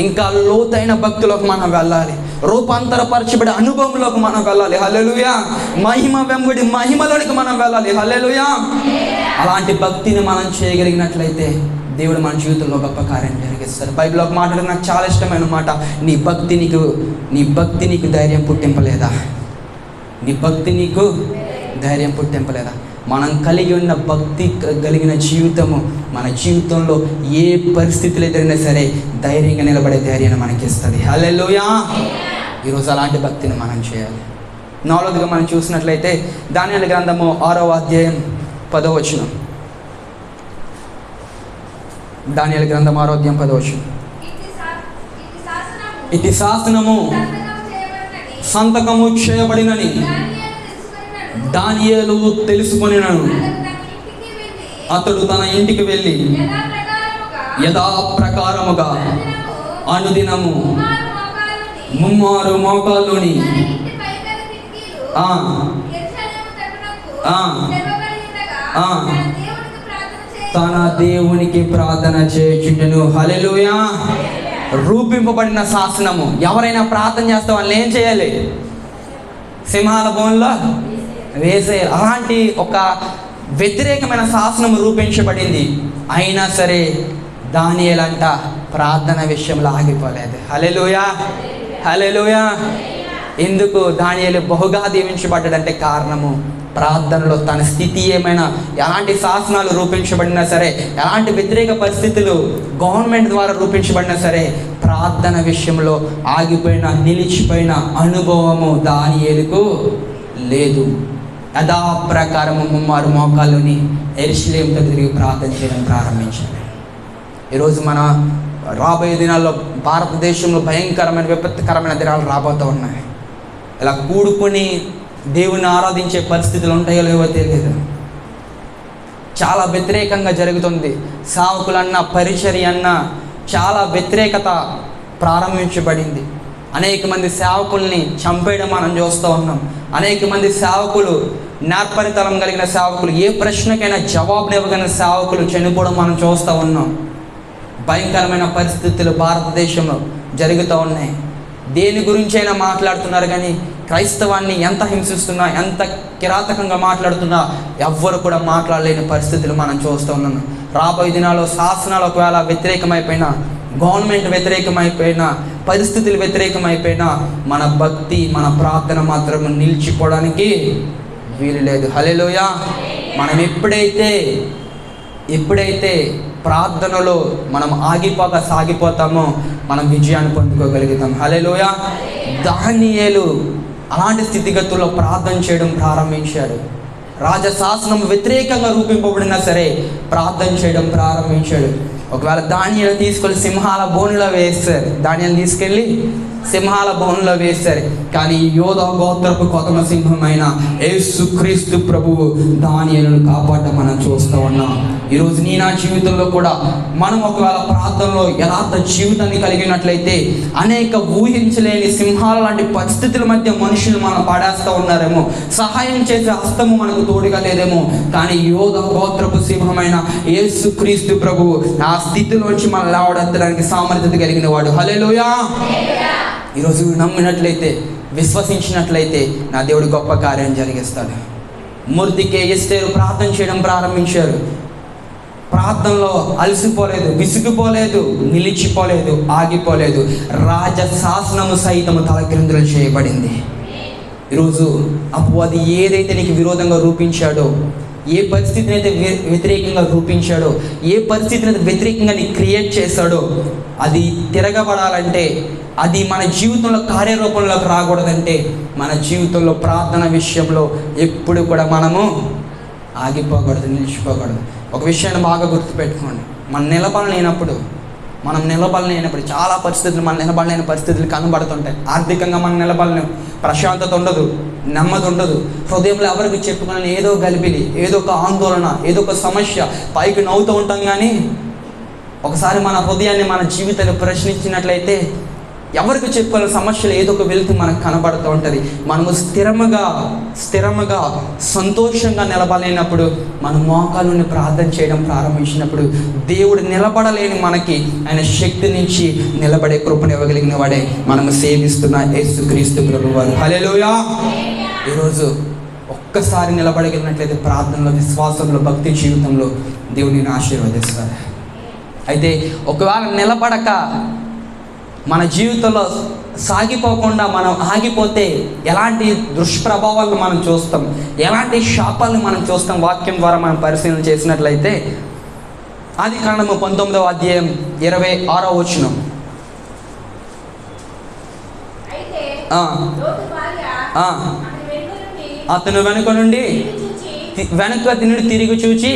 ఇంకా లోతైన భక్తిలోకి మనం వెళ్ళాలి, రూపాంతరపరచబడే అనుభవంలోకి మనం వెళ్ళాలి. హల్లెలూయా. మహిమ వెంబడి మహిమలోనికి మనం వెళ్ళాలి. హల్లెలూయా. అలాంటి భక్తిని మనం చేయగలిగినట్లయితే దేవుడు మన జీవితంలో గొప్ప కార్యం జరిగిస్తారు. బైబిల్ ఒక మాట నాకు చాలా ఇష్టమైన మాట, నీ భక్తి నీకు ధైర్యం పుట్టింపలేదా? నీ భక్తి నీకు ధైర్యం పుట్టింపలేదా? మనం కలిగి ఉన్న భక్తి కలిగిన జీవితము మన జీవితంలో ఏ పరిస్థితులు ఎదురైనా సరే ధైర్యంగా నిలబడే ధైర్యాన్ని మనకి ఇస్తుంది. హల్లెలూయా. ఈరోజు అలాంటి భక్తిని మనం చేయాలి. 4వదిగా మనం చూసినట్లయితే దానియేలు గ్రంథము 6వ అధ్యాయం 10వ వచనం. దానియేలు గ్రంథం 6వ అధ్యాయం 10వ వచనం. ఇటు శాసనము సంతకము చేయబడినని దానియేలు తెలుసుకొనినను, అతడు తన ఇంటికి వెళ్ళి యథాప్రకారముగా అనుదినము 3 మోకాళ్ళుని తన దేవునికి ప్రార్థన చేయుచుండెను. హల్లెలూయా. రూపింపబడిన శాసనము. ఎవరైనా ప్రార్థన చేస్తే వాళ్ళని ఏం చేయాలి? సింహాల బోన్లో వేసేయాలి. అలాంటి ఒక వ్యతిరేకమైన శాసనం రూపించబడింది. అయినా సరే దానియేలంట ప్రార్థన విషయంలో ఆగిపోలేదు. హల్లెలూయా. హల్లెలూయా. ఎందుకు దానియేలు బహుగా దీవించబడ్డాడంటే కారణము ప్రార్థనలో తన స్థితి ఏమైనా, ఎలాంటి శాసనాలు రూపించబడినా సరే, ఎలాంటి వ్యతిరేక పరిస్థితులు గవర్నమెంట్ ద్వారా రూపించబడినా సరే, ప్రార్థన విషయంలో ఆగిపోయిన, నిలిచిపోయిన అనుభవము దానియేలుకు లేదు. యథాప్రకారము 3 మోకాళ్ళుని యెరూషలేముతో తిరిగి ప్రార్థన చేయడం ప్రారంభించాడు. ఈరోజు మన రాబోయే దినాల్లో భారతదేశంలో భయంకరమైన, విపత్కరమైన దినాలు రాబోతూ ఉన్నాయి. ఇలా కూడుకొని దేవుని ఆరాధించే పరిస్థితులు ఉంటాయో లేవో తెలియదు. చాలా వ్యతిరేకంగా జరుగుతుంది. సేవకులన్నా, పరిచర్య అన్నా చాలా వ్యతిరేకత ప్రారంభించబడింది. అనేక మంది సేవకుల్ని చంపేయడం మనం చూస్తూ ఉన్నాం. అనేక మంది సేవకులు, నేర్పరితనం కలిగిన సేవకులు, ఏ ప్రశ్నకైనా జవాబులు ఇవ్వగలిగిన సేవకులు చనిపోవడం మనం చూస్తూ ఉన్నాం. భయంకరమైన పరిస్థితులు భారతదేశంలో జరుగుతూ ఉన్నాయి. దేని గురించైనా మాట్లాడుతున్నారు, కానీ క్రైస్తవాన్ని ఎంత హింసిస్తున్నా, ఎంత కిరాతకంగా మాట్లాడుతున్నా ఎవ్వరు కూడా మాట్లాడలేని పరిస్థితులు మనం చూస్తూ ఉన్నాం. రాబోయే దినాల్లో శాసనాలు ఒకవేళ వ్యతిరేకమైపోయినా, గవర్నమెంట్ వ్యతిరేకమైపోయినా, పరిస్థితులు వ్యతిరేకమైపోయినా మన భక్తి, మన ప్రార్థన మాత్రం నిలిచిపోవడానికి వీలు లేదు. హల్లెలూయా. మనం ఎప్పుడైతే ప్రార్థనలో మనం ఆగిపోక సాగిపోతామో మనం విజయాన్ని పొందుకోగలుగుతాం. హల్లెలూయా. దానియేలు అలాంటి స్థితిగతుల్లో ప్రార్థన చేయడం ప్రారంభించాడు. రాజశాసనం వ్యతిరేకంగా రూపింపబడినా సరే ప్రార్థన చేయడం ప్రారంభించాడు. ఒకవేళ దానియేలు తీసుకెళ్ళి సింహాల బోనులో వేస్తారు, దానియేలు తీసుకెళ్ళి సింహాల బోనులో వేస్తారు. కానీ యోధా గోత్రపు కొదమ సింహమైన యేసుక్రీస్తు ప్రభువు దానియేలును కాపాడడం మనం చూస్తూ ఉన్నాం. ఈరోజు నా జీవితంలో కూడా మనం ఒకవేళ ప్రార్థనలో యథార్థ జీవితాన్ని కలిగినట్లయితే అనేక ఊహించలేని సింహాల లాంటి పరిస్థితుల మధ్య మనుషులు మనం పడేస్తూ ఉన్నారేమో, సహాయం చేసే హస్తము మనకు తోడుగా లేదేమో, కానీ యోధా గోత్రపు సింహమైన యేసుక్రీస్తు ప్రభువు ఆ స్థితిలోంచి మనం లేవడెత్తడానికి సామర్థ్యత కలిగిన వాడు. హల్లెలూయా. ఈరోజు నమ్మినట్లయితే, విశ్వసించినట్లయితే నా దేవుడు గొప్ప కార్యం జరిగిస్తాడు. మూర్తికే ఎస్తేరు ప్రార్థన చేయడం ప్రారంభించారు. ప్రార్థనలో అలసిపోలేదు, విసిగిపోలేదు, నిలిచిపోలేదు, ఆగిపోలేదు. రాజశాసనము సైతము తలక్రిందులు చేయబడింది. ఈరోజు అపవాది ఏదైతే నీకు విరోధంగా రూపించాడో, ఏ పరిస్థితిని అయితే వ్యతిరేకంగా రూపించాడో, ఏ పరిస్థితిని అయితే వ్యతిరేకంగా నీ క్రియేట్ చేశాడో, అది తిరగబడాలంటే, అది మన జీవితంలో కార్యరూపంలోకి రాకూడదంటే, మన జీవితంలో ప్రార్థన విషయంలో ఎప్పుడు కూడా మనము ఆగిపోకూడదు, నిలిచిపోకూడదు. ఒక విషయాన్ని బాగా గుర్తుపెట్టుకోండి. మనం నిలబడలేనప్పుడు చాలా పరిస్థితులు, మనం నిలబడలేని పరిస్థితులు కనబడుతుంటాయి. ఆర్థికంగా మనం నిలబడలేము, ప్రశాంతత ఉండదు, నెమ్మది ఉండదు, హృదయంలో ఎవరికి చెప్పుకుని ఏదో గలిబిలి, ఏదో ఒక ఆందోళన, ఏదో ఒక సమస్య, పైకి నవ్వుతూ ఉంటాం. కానీ ఒకసారి మన హృదయాన్ని, మన జీవితాన్ని ప్రశ్నించినట్లయితే ఎవరికి చెప్పుకోవాలి సమస్యలు ఏదో ఒక వెళ్తూ మనకు కనబడుతూ ఉంటుంది. మనము స్థిరముగా సంతోషంగా నిలబడలేనప్పుడు, మన మోకాళ్ళని ప్రార్థన చేయడం ప్రారంభించినప్పుడు దేవుడు నిలబడలేని మనకి ఆయన శక్తి నుంచి నిలబడే కృపను ఇవ్వగలిగిన వాడే మనము సేవిస్తున్న యేసుక్రీస్తు ప్రభువారు. హల్లెలూయా. ఈరోజు ఒక్కసారి నిలబడగలిగినట్లయితే ప్రార్థనలో, విశ్వాసంలో, భక్తి జీవితంలో దేవుడిని ఆశీర్వదిస్తారు. అయితే ఒకవేళ నిలబడక మన జీవితంలో సాగిపోకుండా మనం ఆగిపోతే ఎలాంటి దుష్ప్రభావాలను మనం చూస్తాం, ఎలాంటి శాపాలను మనం చూస్తాం. వాక్యం ద్వారా మనం పరిశీలన చేసినట్లయితే ఆదికాండము 19వ అధ్యాయం 26వ వచనం. అతను వెనుక నుండి తిరిగి చూచి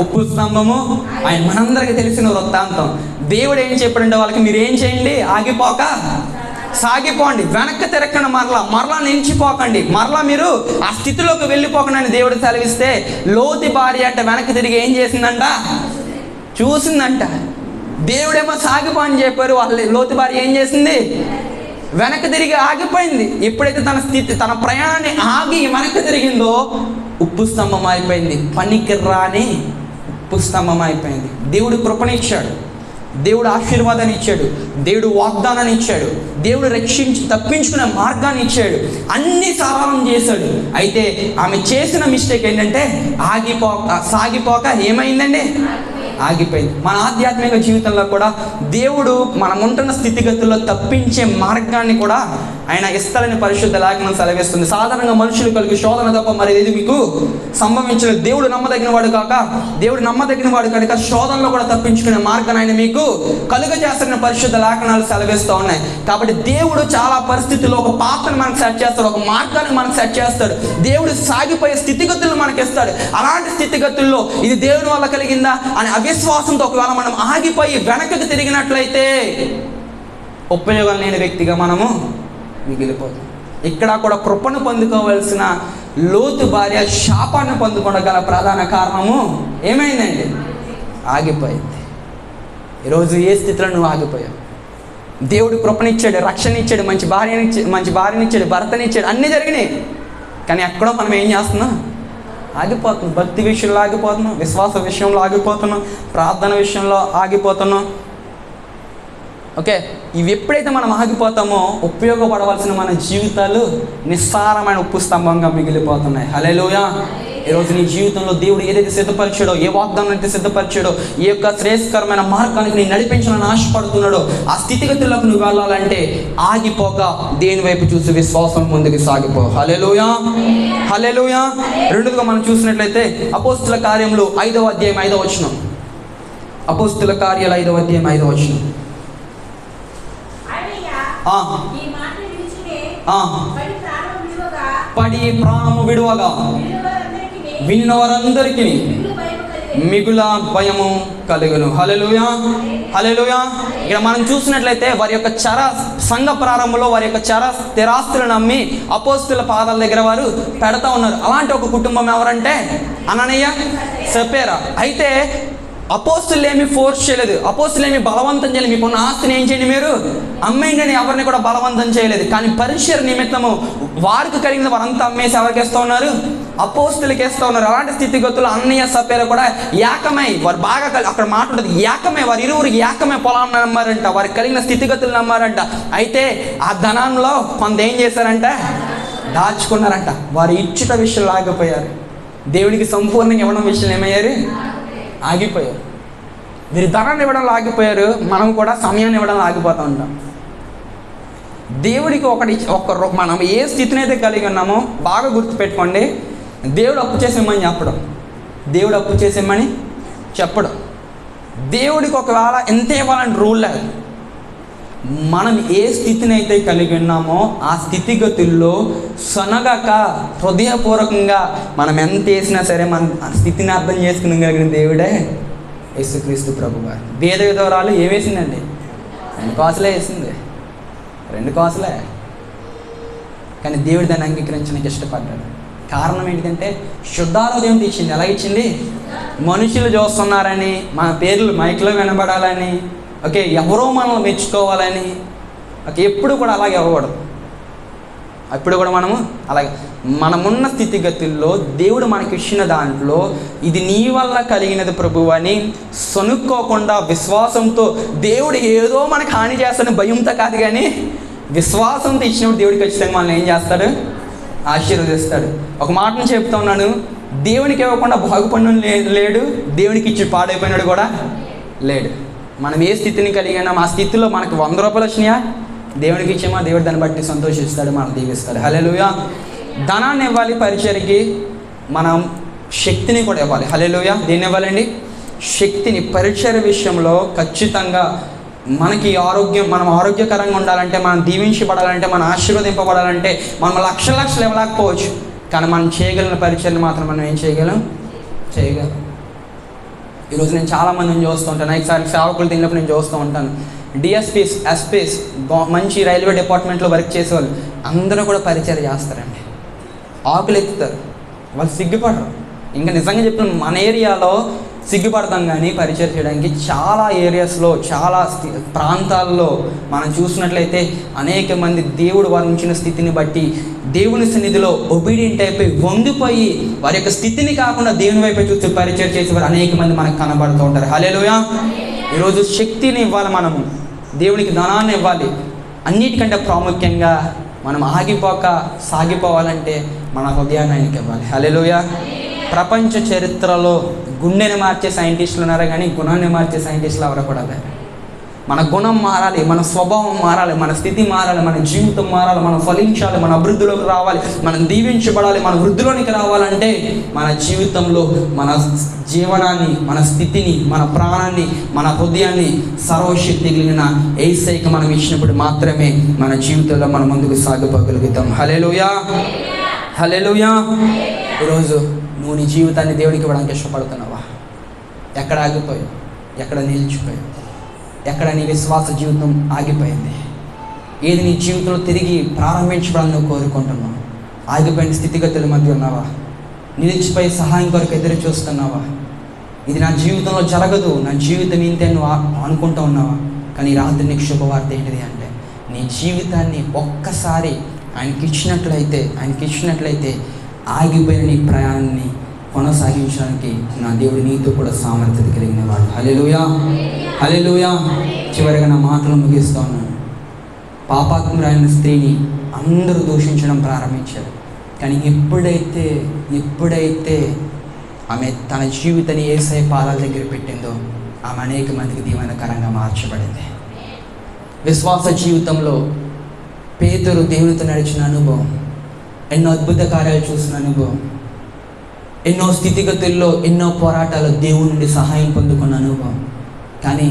ఉప్పు స్తంభము. ఆయన మనందరికీ తెలిసిన వృత్తాంతం. దేవుడు ఏం చెప్పాడంటే వాళ్ళకి, మీరు ఏం చేయండి, ఆగిపోక సాగిపోండి, వెనక్కి తిరగకుండా మరలా నిలిచిపోకండి, మరలా మీరు ఆ స్థితిలోకి వెళ్ళిపోకండి అని దేవుడు సెలవిస్తే, లోతు భార్య అంటే వెనక్కి తిరిగి ఏం చేసిందంట, చూసిందంట. దేవుడేమో సాగిపో అని చెప్పారు, వాళ్ళ లోతు భార్య ఏం చేసింది, వెనక్కి తిరిగి ఆగిపోయింది. ఎప్పుడైతే తన ప్రయాణాన్ని ఆగి వెనక్కి తిరిగిందో ఉప్పు స్తంభం అయిపోయింది, పనికిరాని ఉప్పు స్తంభం అయిపోయింది. దేవుడు కృపనిచ్చాడు, దేవుడు ఆశీర్వాదాన్ని ఇచ్చాడు, దేవుడు వాగ్దానాన్ని ఇచ్చాడు, దేవుడు తప్పించుకునే మార్గాన్ని ఇచ్చాడు, అన్ని సరళం చేశాడు. అయితే ఆమె చేసిన మిస్టేక్ ఏంటంటే సాగిపోక ఏమైందండి, ఆగిపోయింది. మన ఆధ్యాత్మిక జీవితంలో కూడా దేవుడు మనం ఉంటున్న స్థితిగతుల్లో తప్పించే మార్గాన్ని కూడా ఆయన ఇస్తాడని పరిశుద్ధ లేఖనం సెలవిస్తుంది. సాధారణంగా మనుషులు కలిగి శోధన తప్ప మరి ఏది మీకు సంభవించలేదు. దేవుడు నమ్మదగిన వాడు కనుక శోధనలో కూడా తప్పించుకునే మార్గాన్ని ఆయన మీకు కలుగజేస్తాడని పరిశుద్ధ లేఖనాలు సెలవిస్తూ ఉన్నాయి. కాబట్టి దేవుడు చాలా పరిస్థితుల్లో ఒక పాత్రను మనకు సెట్ చేస్తాడు, ఒక మార్గాన్ని మనకు సెట్ చేస్తాడు. దేవుడు సాగిపోయే స్థితిగతులను మనకి ఇస్తాడు. అలాంటి స్థితిగతుల్లో ఇది దేవుని వల్ల కలిగిందా అని అవిశ్వాసంతో ఒకవేళ మనం ఆగిపోయి వెనక్కి తిరిగినట్లయితే ఉపయోగం లేని వ్యక్తిగా మనము మిగిలిపోతాం. ఇక్కడ కూడా కృపను పొందుకోవాల్సిన లోతు భార్య శాపాన్ని పొందుకోగల ప్రధాన కారణము ఏమైందండి, ఆగిపోయింది. ఈరోజు ఏ స్థితిలో నువ్వు ఆగిపోయావు? దేవుడు కృపనిచ్చాడు, రక్షణ ఇచ్చాడు, మంచి భార్యనిచ్చాడు, భర్తనిచ్చాడు, అన్నీ జరిగినాయి. కానీ ఎక్కడో మనం ఏం చేస్తున్నాం, ఆగిపోతున్నాం. భక్తి విషయంలో ఆగిపోతున్నాం, విశ్వాస విషయంలో ఆగిపోతున్నాం, ప్రార్థన విషయంలో ఆగిపోతున్నాం. ఓకే, ఇవి ఎప్పుడైతే మనం ఆగిపోతామో ఉపయోగపడవలసిన మన జీవితాలు నిస్సారమైన ఉప్పు స్తంభంగా మిగిలిపోతున్నాయి. హల్లెలూయా. ఈరోజు నీ జీవితంలో దేవుడు ఏదైతే సిద్ధపరిచాడో, ఏ వాగ్దానం అయితే సిద్ధపరిచాడో, ఏ యొక్క శ్రేయస్కరమైన మార్గానికి నేను నడిపించాలని ఆశపడుతున్నాడో ఆ స్థితిగతుల్లోకి నువ్వు వెళ్ళాలంటే ఆగిపోక దేని వైపు చూసి విశ్వాసం ముందుకు సాగిపో. హల్లెలూయా, హల్లెలూయా. రెండోదిగా మనం చూసినట్లయితే అపోస్తుల కార్యములు 5వ అధ్యాయం 5వ వచనం. అపోస్తుల కార్యాలు 5వ అధ్యాయం 5వ వచనం. పడి ప్రాణము విడువగా వినిన వారందరికీ మిగుల భయము కలుగును. హల్లెలూయా, హల్లెలూయా. ఇక్కడ మనం చూసినట్లయితే వారి యొక్క సంఘ ప్రారంభంలో వారి యొక్క స్థిరాస్తులను నమ్మి అపోస్తుల పాదాల దగ్గర వారు పెడతా ఉన్నారు. అలాంటి ఒక కుటుంబం ఎవరంటే అననీయ, సప్పేరా. అయితే అపోస్తులు ఏమి ఫోర్స్ చేయలేదు, అపోస్తులు ఏమి బలవంతం చేయలేదు. మీకున్న ఆస్తిని ఏం చేయండి, మీరు అమ్మేయండి అని ఎవరిని కూడా బలవంతం చేయలేదు. కానీ పరిచయ నిమిత్తము వారికి కలిగిన వారంతా అమ్మేసి ఎవరికి వేస్తూ ఉన్నారు, అపోస్తులకి వేస్తూ ఉన్నారు. అలాంటి స్థితిగతులు అన్నయ్య సపేర కూడా ఏకమై వారు బాగా అక్కడ మాట్లాడదు, ఏకమై వారు ఇరువురు ఏకమై పొలాన్ని నమ్మారంట, వారికి కలిగిన స్థితిగతులు నమ్మారంట. అయితే ఆ ధనంలో కొంత ఏం చేశారంట, దాచుకున్నారంట. వారు ఇచ్చుట విషయంలో ఆగిపోయారు. దేవుడికి సంపూర్ణంగా ఇవ్వడం విషయం ఏమయ్యారు, ఆగిపోయారు. మీరు ధనాన్ని ఇవ్వడంలో ఆగిపోయారు, మనం కూడా సమయాన్ని ఇవ్వడంలో ఆగిపోతూ ఉంటాం. దేవుడికి మనం ఏ స్థితిని అయితే కలిగి ఉన్నామో బాగా గుర్తుపెట్టుకోండి. దేవుడు అప్పు చేసేమని చెప్పడం, దేవుడు అప్పు చేసేమని చెప్పడం. దేవుడికి ఒకవేళ ఎంత ఇవ్వాలని రూల్ లేదు. మనం ఏ స్థితిని అయితే కలిగి ఉన్నామో ఆ స్థితిగతుల్లో సొనగక హృదయపూర్వకంగా మనం ఎంత వేసినా సరే మన స్థితిని అర్థం చేసుకునగలిగిన దేవుడే యేసుక్రీస్తు ప్రభువారు. వేద విధవరాలు ఏం వేసిందండి, 2 కాసులే వేసింది, 2 కాసులే. కానీ దేవుడు దాన్ని అంగీకరించడానికి ఇష్టపడ్డాడు. కారణం ఏంటంటే శుద్ధారోగ్యం ఇచ్చింది. ఎలా ఇచ్చింది, మనుషులు చూస్తున్నారని, మన పేర్లు మైక్లో వినబడాలని, ఓకే, ఎవరో మనల్ని మెచ్చుకోవాలని. ఓకే, ఎప్పుడు కూడా అలాగే ఇవ్వకూడదు. అప్పుడు కూడా మనము అలాగే మనమున్న స్థితిగతుల్లో దేవుడు మనకి ఇచ్చిన దాంట్లో ఇది నీ వల్ల కలిగినది ప్రభువు అని సనుక్కోకుండా విశ్వాసంతో, దేవుడు ఏదో మనకు హాని చేస్తాడని భయంతో కాదు, కానీ విశ్వాసంతో ఇచ్చినప్పుడు దేవుడికి ఖచ్చితంగా మనల్ని ఏం చేస్తాడు, ఆశీర్వదిస్తాడు. ఒక మాటను చెప్తా ఉన్నాను, దేవునికి ఇవ్వకుండా బాగుపడిన లేడు, దేవునికి ఇచ్చి పాడైపోయినాడు కూడా లేడు. మనం ఏ స్థితిని కలిగినా ఆ స్థితిలో మనకు 100 రూపాయలు వచ్చినాయా, దేవునికి ఇచ్చామా, దేవుడు దాన్ని బట్టి సంతోషిస్తాడు, మనం దీవిస్తాడు. హల్లెలూయా. ధనాన్ని ఇవ్వాలి పరిచర్యకి, మనం శక్తిని కూడా ఇవ్వాలి. హల్లెలూయా. దేన్ని ఇవ్వాలండి, శక్తిని. పరిచర్య విషయంలో ఖచ్చితంగా మనకి మనం ఆరోగ్యకరంగా ఉండాలంటే, మనం దీవించబడాలంటే, మనం ఆశీర్వదింపబడాలంటే మనం లక్షలు ఇవ్వలేకపోవచ్చు, కానీ మనం చేయగలిగిన పరిచర్యను మాత్రం మనం ఏం చేయగలం. ఈరోజు నేను చాలామందిని చూస్తూ ఉంటాను, ఒకసారి సేవకులు తిన్నప్పుడు నేను చూస్తూ ఉంటాను. డిఎస్పీస్, ఎస్పీస్, మంచి రైల్వే డిపార్ట్మెంట్లో వర్క్ చేసేవాళ్ళు అందరూ కూడా పరిచర్య చేస్తారండి. ఆకులు ఎత్తుతారు, వాళ్ళు సిగ్గుపడరు. ఇంకా నిజంగా చెప్పిన మన ఏరియాలో సిగ్గుపడతాం, కానీ పరిచయం చేయడానికి చాలా ఏరియాస్లో, చాలా ప్రాంతాల్లో మనం చూసినట్లయితే అనేక మంది దేవుడు వారి ఉంచిన స్థితిని బట్టి దేవుని సన్నిధిలో ఒబీడియంట్ అయిపోయి వంగిపోయి వారి యొక్క స్థితిని కాకుండా దేవుని వైపు చూసి పరిచయం చేసేవారు అనేక మంది మనకు కనబడుతూ ఉంటారు. హల్లెలూయా. ఈరోజు శక్తిని ఇవ్వాలి, మనము దేవునికి ధనాన్ని ఇవ్వాలి. అన్నిటికంటే ప్రాముఖ్యంగా మనం ఆగిపోక సాగిపోవాలంటే మన హృదయాన్ని ఆయనకి ఇవ్వాలి. హల్లెలూయా. ప్రపంచ చరిత్రలో గుండెని మార్చే సైంటిస్టులు ఉన్నారు, కానీ గుణాన్ని మార్చే సైంటిస్టులు ఎవరు కూడా లేరు. మన గుణం మారాలి, మన స్వభావం మారాలి, మన స్థితి మారాలి, మన జీవితం మారాలి, మనం ఫలించాలి, మన అభివృద్ధిలోకి రావాలి, మనం దీవించబడాలి. మన వృద్ధిలోనికి రావాలంటే మన జీవితంలో మన జీవనాన్ని, మన స్థితిని, మన ప్రాణాన్ని, మన హృదయాన్ని సర్వశక్తి కలిగిన యేసయ్యకి మనం ఇచ్చినప్పుడు మాత్రమే మన జీవితంలో మనం ముందుకు సాగిపోగలుగుతాం. హల్లెలూయా, హల్లెలూయా. ఈరోజు నువ్వు నీ జీవితాన్ని దేవునికి ఇవ్వడానికి ఇష్టపడుతున్నావా? ఎక్కడ ఆగిపోయావు? ఎక్కడ నిలిచిపోయావు? ఎక్కడ నీ విశ్వాస జీవితం ఆగిపోయింది? ఏది నీ జీవితంలో తిరిగి ప్రారంభించబడాలని నువ్వు కోరుకుంటున్నావు? ఆగిపోయిన స్థితిగతుల మధ్య ఉన్నావా? నిలిచిపోయి సహాయం కొరకు ఎదురు చూస్తున్నావా? ఇది నా జీవితంలో జరగదు, నా జీవితం ఇంతే నువ్వు అనుకుంటూ ఉన్నావా? కానీ రాత్రి నీకు శుభవార్త ఏంటిది అంటే, నీ జీవితాన్ని ఒక్కసారి ఆయనకి ఇచ్చినట్లయితే ఆగిపోయిన నీ ప్రయాణాన్ని కొనసాగించడానికి నా దేవుడు నీతో కూడా సామర్థ్యత కలిగిన వాడు. హల్లెలూయా, హల్లెలూయా. చివరిగా నా మాటలు ముగిస్తా ఉన్నాను. పాపాత్మురాలైన స్త్రీని అందరూ దూషించడం ప్రారంభించారు. కానీ ఎప్పుడైతే ఆమె తన జీవితాన్ని యేసయ్య పాదాల దగ్గర పెట్టిందో ఆమె అనేక మందికి దీవెనకరంగా మార్చబడింది. విశ్వాస జీవితంలో పేతురు దేవునితో నడిచిన అనుభవం, ఎన్నో అద్భుత కార్యాలు చూసిన అనుభవం, ఎన్నో స్థితిగతుల్లో ఎన్నో పోరాటాలు దేవుని నుండి సహాయం పొందుకున్న అనుభవం. కానీ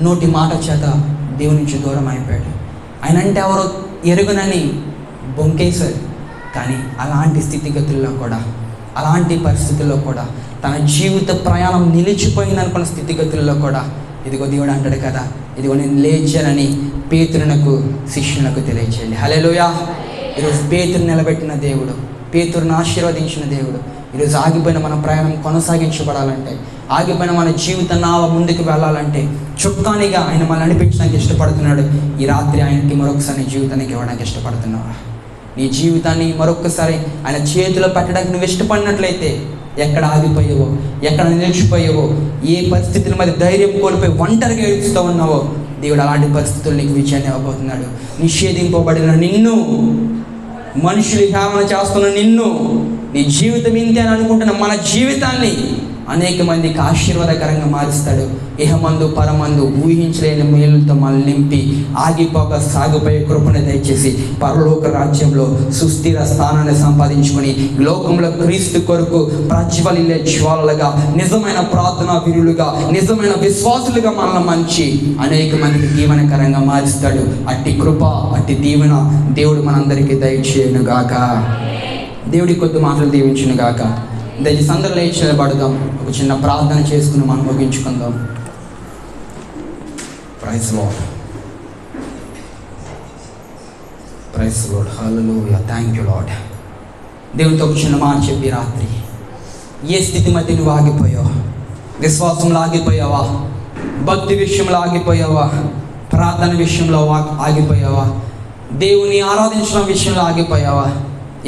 నోటి మాట చేత దేవుని నుంచి దూరం అయిపోయాడు. ఆయన అంటే ఎవరో ఎరుగునని బొంకేశారు. కానీ అలాంటి స్థితిగతుల్లో కూడా, అలాంటి పరిస్థితుల్లో కూడా, తన జీవిత ప్రయాణం నిలిచిపోయింది అనుకున్న స్థితిగతుల్లో కూడా ఇదిగో దేవుడు అంటాడు కదా, ఇదిగో నేను లేచానని పేతురునకు శిష్యులకు తెలియచేయండి. హల్లెలూయా. ఈరోజు పేతురు నిలబెట్టిన దేవుడు, పేతురుని ఆశీర్వదించిన దేవుడు. ఈరోజు ఆగిపోయిన మన ప్రయాణం కొనసాగించబడాలంటే, ఆగిపోయిన మన జీవిత నావ ముందుకు వెళ్ళాలంటే చుక్కానిగా ఆయన మనల్ని నడిపించడానికి ఇష్టపడుతున్నాడు. ఈ రాత్రి ఆయనకి మరొకసారి జీవితానికి ఇవ్వడానికి ఇష్టపడుతున్నావా? నీ జీవితాన్ని మరొకసారి ఆయన చేతిలో పెట్టడానికి నువ్వు ఇష్టపడినట్లయితే, ఎక్కడ ఆగిపోయావో, ఎక్కడ నిలిచిపోయావో, ఏ పరిస్థితుల మీద ధైర్యం కోల్పోయి ఒంటరిగా ఏడుస్తూ ఉన్నావో, దేవుడు అలాంటి పరిస్థితులు నీకు విజయాన్ని ఇవ్వబోతున్నాడు. నిషేధింపబడిన నిన్ను, మనుషులు హేళన చేస్తున్న నిన్ను, నీ జీవితం ఇంతే అని అనుకుంటున్న మన జీవితాన్ని అనేక మందికి ఆశీర్వాదకరంగా మారుస్తాడు. ఇహమందు పరమందు ఊహించలేని మేలులతో మనల్ని నింపి ఆగిపోక సాగిపోయే కృపను దయచేసి పరలోక రాజ్యంలో సుస్థిర స్థానాన్ని సంపాదించుకొని లోకంలో క్రీస్తు కొరకు ప్రజ్వలిల్లే జ్వాలలుగా, నిజమైన ప్రార్థనా వీరులుగా, నిజమైన విశ్వాసులుగా మనల్ని మంచి అనేక మందికి దీవెనకరంగా మారుస్తాడు. అట్టి కృప, అట్టి దీవెన దేవుడు మనందరికీ దయచేయును గాక. దేవుడి కొద్ది మాటలు దీవించును గాక. దయచేసి అందరూ లేచి నిలబడదాం. ఒక చిన్న ప్రార్థన చేసుకుని మనం ముగించుకుందాం. Praise Lord, praise Lord, hallelujah, thank you Lord. దేవునితో ఒక చిన్న మాట చెప్పి రాత్రి ఏ స్థితి మధ్య నువ్వు ఆగిపోయావు? విశ్వాసంలో ఆగిపోయావా? భక్తి విషయంలో ఆగిపోయావా? ప్రార్థన విషయంలో ఆగిపోయావా? దేవుని ఆరాధించడం విషయంలో ఆగిపోయావా?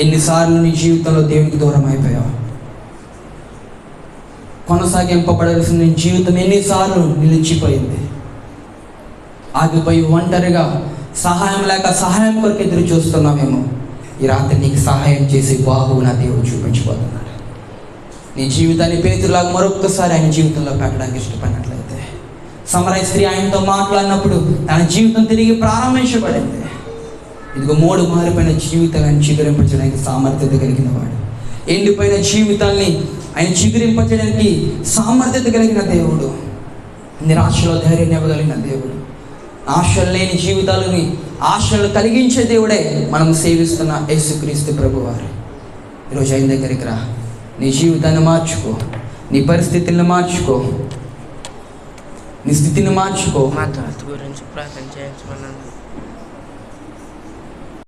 ఎన్నిసార్లు నీ జీవితంలో దేవునికి దూరం అయిపోయావా? కొనసాగింపబడాల్సిన నీ జీవితం ఎన్నిసార్లు నిలిచిపోయింది? ఆగిపోయి ఒంటరిగా సహాయం లేక సహాయం కొరకు ఎదురు చూస్తున్నామేమో. ఈ రాత్రి నీకు సహాయం చేసి బాబు నా దేవుడు చూపించబోతున్నాడు. నీ జీవితాన్ని పేతురులాగా మరొక్కసారి ఆయన జీవితంలో పెట్టడానికి ఇష్టపడినట్లయితే, సమరయ స్త్రీ ఆయనతో మాట్లాడినప్పుడు తన జీవితం తిరిగి ప్రారంభించబడింది. ఇదిగో 3 మారిపోయిన జీవితాలను చిగురింపజేయడానికి సామర్థ్యత కలిగిన వాడు. ఎండిపోయిన జీవితాన్ని ఆయన చిగురింపజేయడానికి సామర్థ్యత కలిగిన దేవుడు. నిరాశలో ధైర్యాన్ని ఇవ్వగలిగిన దేవుడు. ఆశలు లేని జీవితాలని ఆశలు కలిగించే దేవుడే మనం సేవిస్తున్న యేసుక్రీస్తు ప్రభువారు. ఈరోజు ఆయన దగ్గరికి రా. నీ జీవితాన్ని మార్చుకో, నీ పరిస్థితులను మార్చుకో, నీ స్థితిని మార్చుకో. మా తాత గురించి ప్రార్థన చేయించమన్నాను.